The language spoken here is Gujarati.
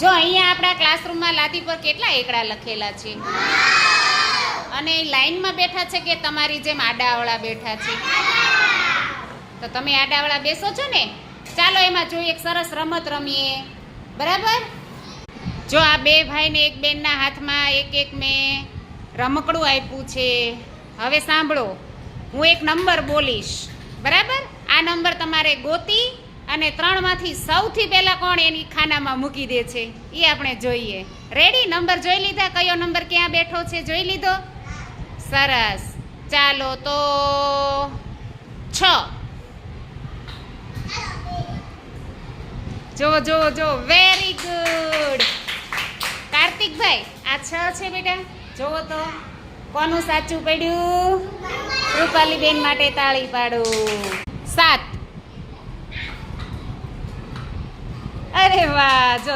જો અહીંયા આપણા ક્લાસરૂમમાં લાદી પર કેટલા એકડા લખેલા છે અને લાઈનમાં બેઠા છે કે તમારી જેમ આડાવળા બેઠા છે? તો તમે આડાવળા બેસો છો ને? ચાલો એમાં જોઈએ એક સરસ રમત રમીએ, બરાબર? જો આ બે ભાઈને એક બેનના હાથમાં એક મેં રમકડું આપ્યું છે. હવે સાંભળો, હું એક નંબર બોલીશ, બરાબર? આ નંબર તમારે ગોતી અને 3 માંથી સૌથી પહેલા કોણ એની ખાનામાં મૂકી દે છે એ આપણે જોઈએ. રેડી? નંબર જોઈ લીધા? કયો નંબર ક્યાં બેઠો છે જોઈ લીધો? સરસ. ચાલો તો 6. જો વેરી ગુડ કાર્તિકભાઈ, આ 6 છે બેટા. જોવો તો કોનું સાચું પડ્યું? રૂપાલીબેન માટે તાળી પાડો. 7. અરે વાહ, જો